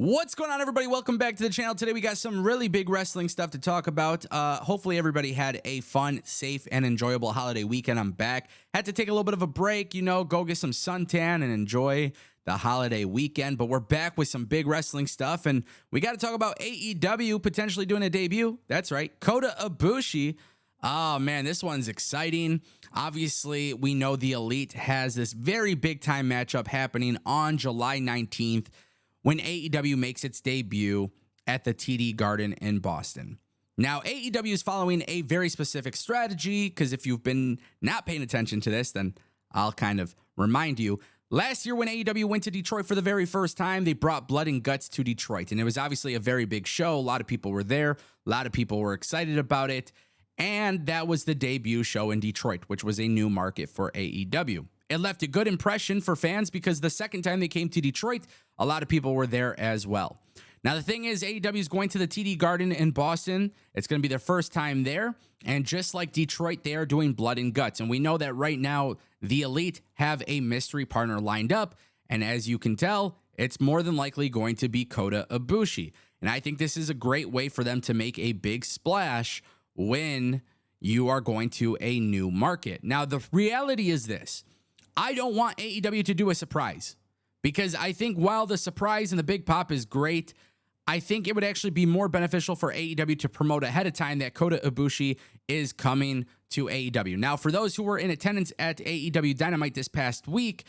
What's going on, everybody? Welcome back to the channel. Today we got some really big wrestling stuff to talk about. Hopefully everybody had a fun, safe, and enjoyable holiday weekend. I'm back. Had to take a little bit of a break, go get some suntan and enjoy the holiday weekend. But we're back with some big wrestling stuff, and we got to talk about AEW potentially doing a debut. That's right, Kota Ibushi. Oh man, this one's exciting. Obviously, we know the Elite has this very big time matchup happening on July 19th. When AEW makes its debut at the TD Garden in Boston. Now, AEW is following a very specific strategy, because if you've been not paying attention to this, then I'll kind of remind you. Last year, when AEW went to Detroit for the very first time, they brought Blood and Guts to Detroit, and it was obviously a very big show. A lot of people were there. A lot of people were excited about it, and that was the debut show in Detroit, which was a new market for AEW. It left a good impression for fans because the second time they came to Detroit, a lot of people were there as well. Now, the thing is, AEW is going to the TD Garden in Boston. It's going to be their first time there. And just like Detroit, they are doing Blood and Guts. And we know that right now, the Elite have a mystery partner lined up. And as you can tell, it's more than likely going to be Kota Ibushi. And I think this is a great way for them to make a big splash when you are going to a new market. Now, the reality is this. I don't want AEW to do a surprise, because I think while the surprise and the big pop is great, I think it would actually be more beneficial for AEW to promote ahead of time that Kota Ibushi is coming to AEW. Now, for those who were in attendance at AEW Dynamite this past week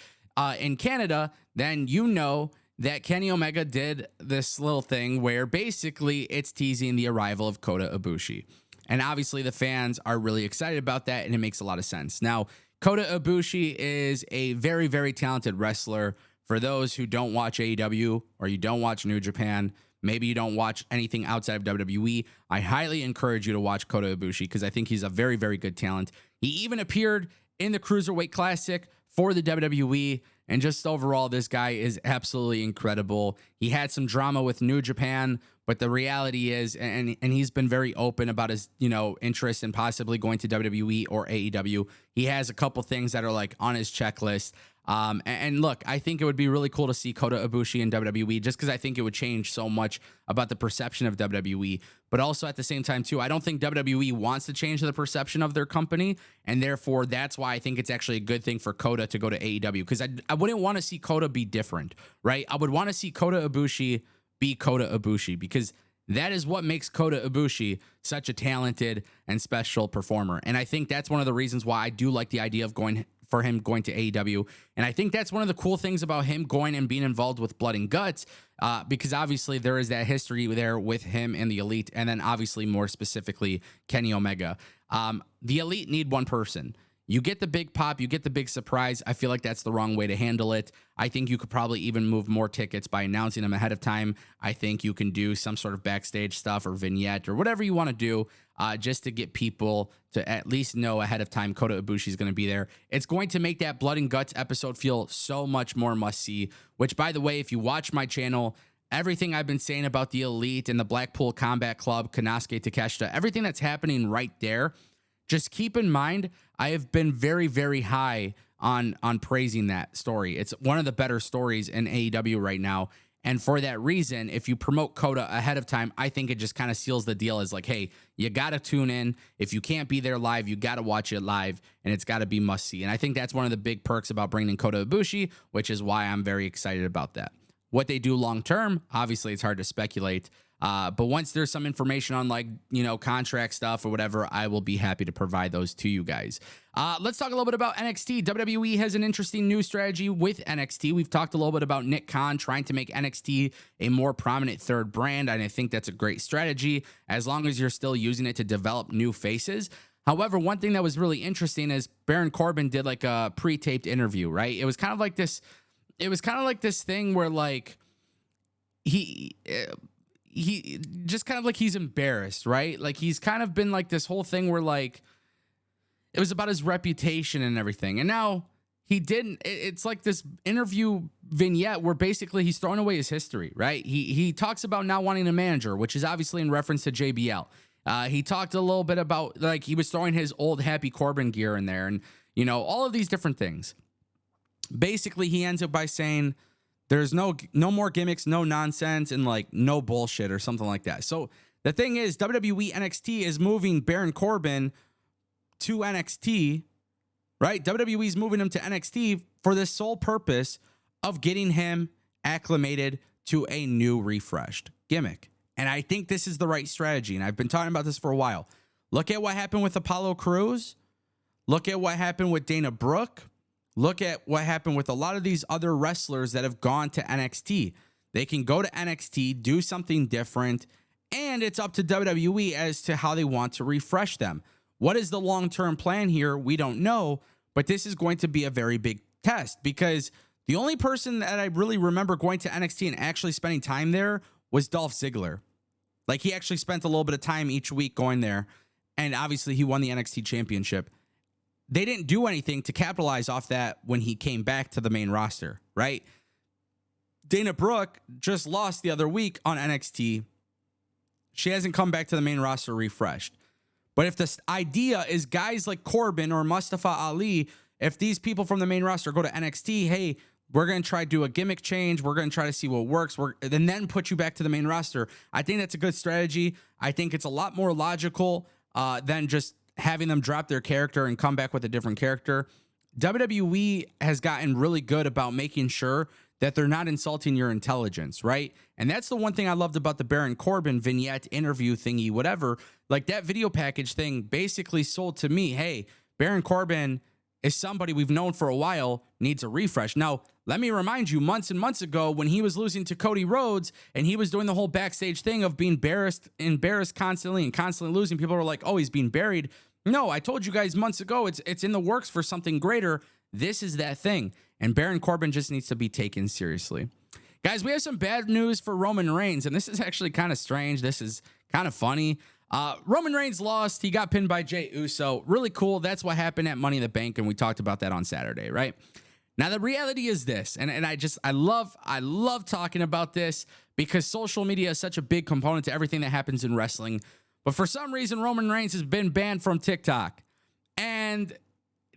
in Canada, then you know that Kenny Omega did this little thing where basically it's teasing the arrival of Kota Ibushi. And obviously the fans are really excited about that, and it makes a lot of sense. Now, Kota Ibushi is a very, very talented wrestler. For those who don't watch AEW or you don't watch New Japan, maybe you don't watch anything outside of WWE, I highly encourage you to watch Kota Ibushi because I think he's a very, very good talent. He even appeared in the Cruiserweight Classic for the WWE, and just overall, this guy is absolutely incredible. He had some drama with New Japan, but the reality is, and he's been very open about his, interest in possibly going to WWE or AEW. He has a couple things that are like on his checklist. And look, I think it would be really cool to see Kota Ibushi in WWE, just because I think it would change so much about the perception of WWE. But also at the same time, too, I don't think WWE wants to change the perception of their company. And therefore, that's why I think it's actually a good thing for Kota to go to AEW, because I wouldn't want to see Kota be different, right? I would want to see Kota Ibushi be Kota Ibushi, because that is what makes Kota Ibushi such a talented and special performer. And I think that's one of the reasons why I do like the idea of going to AEW. And I think that's one of the cool things about him going and being involved with Blood and Guts, because obviously there is that history there with him and the Elite, and then obviously more specifically Kenny Omega. The Elite need one person. You get the big pop, you get the big surprise. I feel like that's the wrong way to handle it. I think you could probably even move more tickets by announcing them ahead of time. I think you can do some sort of backstage stuff or vignette or whatever you want to do, just to get people to at least know ahead of time Kota Ibushi is going to be there. It's going to make that Blood and Guts episode feel so much more must-see, which, by the way, if you watch my channel, everything I've been saying about the Elite and the Blackpool Combat Club, Konosuke Takeshita, everything that's happening right there, just keep in mind, I have been very, very high on praising that story. It's one of the better stories in AEW right now. And for that reason, if you promote Kota ahead of time, I think it just kind of seals the deal as like, hey, you got to tune in. If you can't be there live, you got to watch it live, and it's got to be must-see. And I think that's one of the big perks about bringing in Kota Ibushi, which is why I'm very excited about that. What they do long-term, obviously it's hard to speculate. But once there's some information on contract stuff or whatever, I will be happy to provide those to you guys. Let's talk a little bit about NXT. WWE has an interesting new strategy with NXT. We've talked a little bit about Nick Khan trying to make NXT a more prominent third brand, and I think that's a great strategy as long as you're still using it to develop new faces. However, one thing that was really interesting is Baron Corbin did like a pre-taped interview, right? It was kind of like this thing where like he just kind of like he's embarrassed, right? Like he's kind of been like this whole thing where like it was about his reputation and everything. And now he didn't. It's like this interview vignette where basically he's throwing away his history, right? He talks about not wanting a manager, which is obviously in reference to JBL. He talked a little bit about like he was throwing his old Happy Corbin gear in there and, all of these different things. Basically, he ends up by saying There's no more gimmicks, no nonsense, and like no bullshit or something like that. So the thing is, WWE NXT is moving Baron Corbin to NXT, right? WWE's moving him to NXT for the sole purpose of getting him acclimated to a new refreshed gimmick. And I think this is the right strategy. And I've been talking about this for a while. Look at what happened with Apollo Crews. Look at what happened with Dana Brooke. Look at what happened with a lot of these other wrestlers that have gone to NXT. They can go to NXT, do something different, and it's up to WWE as to how they want to refresh them. What is the long-term plan here? We don't know, but this is going to be a very big test because the only person that I really remember going to NXT and actually spending time there was Dolph Ziggler. Like, he actually spent a little bit of time each week going there, and obviously he won the NXT championship. They didn't do anything to capitalize off that when he came back to the main roster, right? Dana Brooke just lost the other week on NXT. She hasn't come back to the main roster refreshed. But if this idea is guys like Corbin or Mustafa Ali, if these people from the main roster go to NXT, hey, we're going to try to do a gimmick change. We're going to try to see what works. And then put you back to the main roster. I think that's a good strategy. I think it's a lot more logical than just having them drop their character and come back with a different character. WWE has gotten really good about making sure that they're not insulting your intelligence, right? And that's the one thing I loved about the Baron Corbin vignette interview thingy, whatever. Like, that video package thing basically sold to me, hey, Baron Corbin is somebody we've known for a while, needs a refresh. Now, let me remind you, months and months ago, when he was losing to Cody Rhodes and he was doing the whole backstage thing of being embarrassed constantly and constantly losing, people were like, oh, he's being buried. No, I told you guys months ago, it's in the works for something greater. This is that thing. And Baron Corbin just needs to be taken seriously. Guys, we have some bad news for Roman Reigns, and this is actually kind of strange. This is kind of funny. Roman Reigns lost. He got pinned by Jey Uso. Really cool. That's what happened at Money in the Bank, and we talked about that on Saturday, right? Now, the reality is this, and I love talking about this because social media is such a big component to everything that happens in wrestling. But for some reason, Roman Reigns has been banned from TikTok. And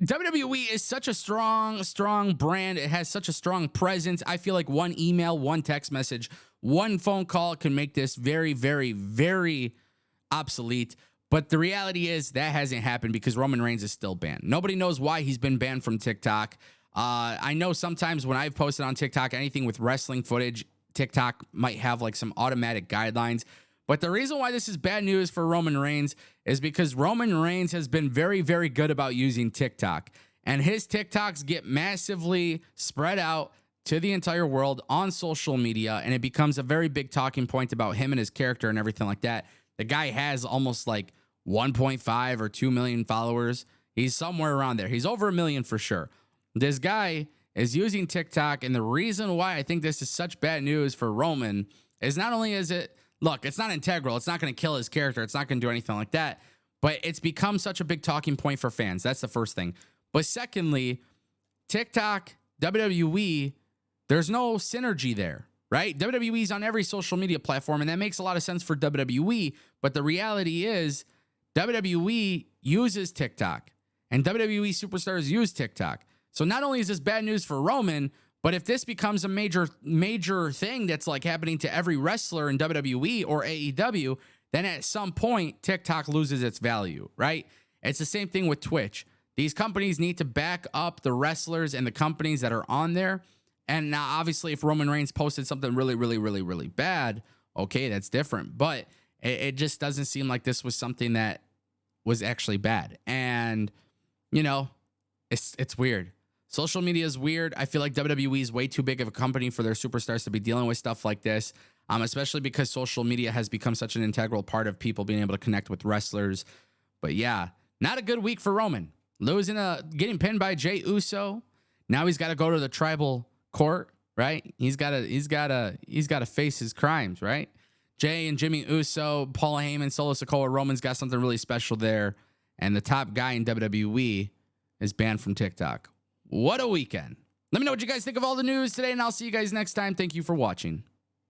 WWE is such a strong brand. It has such a strong presence. I feel like one email, one text message, one phone call can make this very, very, very obsolete. But the reality is that hasn't happened because Roman Reigns is still banned. Nobody knows why he's been banned from TikTok. I know sometimes when I've posted on TikTok anything with wrestling footage, TikTok might have like some automatic guidelines. But the reason why this is bad news for Roman Reigns is because Roman Reigns has been very, very good about using TikTok. And his TikToks get massively spread out to the entire world on social media. And it becomes a very big talking point about him and his character and everything like that. The guy has almost like 1.5 or 2 million followers. He's somewhere around there. He's over 1 million for sure. This guy is using TikTok. And the reason why I think this is such bad news for Roman is not only is it, look, it's not integral. It's not going to kill his character. It's not going to do anything like that. But it's become such a big talking point for fans. That's the first thing. But secondly, TikTok, WWE, there's no synergy there, right? WWE's on every social media platform, and that makes a lot of sense for WWE. But the reality is WWE uses TikTok, and WWE superstars use TikTok. So not only is this bad news for Roman, but if this becomes a major thing that's like happening to every wrestler in WWE or AEW, then at some point, TikTok loses its value, right? It's the same thing with Twitch. These companies need to back up the wrestlers and the companies that are on there. And now, obviously, if Roman Reigns posted something really, really, really, really bad, okay, that's different. But it just doesn't seem like this was something that was actually bad. And, you know, it's weird. Social media is weird. I feel like WWE is way too big of a company for their superstars to be dealing with stuff like this, especially because social media has become such an integral part of people being able to connect with wrestlers. But yeah, not a good week for Roman. Getting pinned by Jey Uso. Now he's got to go to the tribal court, right? He's got to face his crimes, right? Jey and Jimmy Uso, Paul Heyman, Solo Sikoa, Roman's got something really special there. And the top guy in WWE is banned from TikTok. What a weekend. Let me know what you guys think of all the news today, and I'll see you guys next time. Thank you for watching.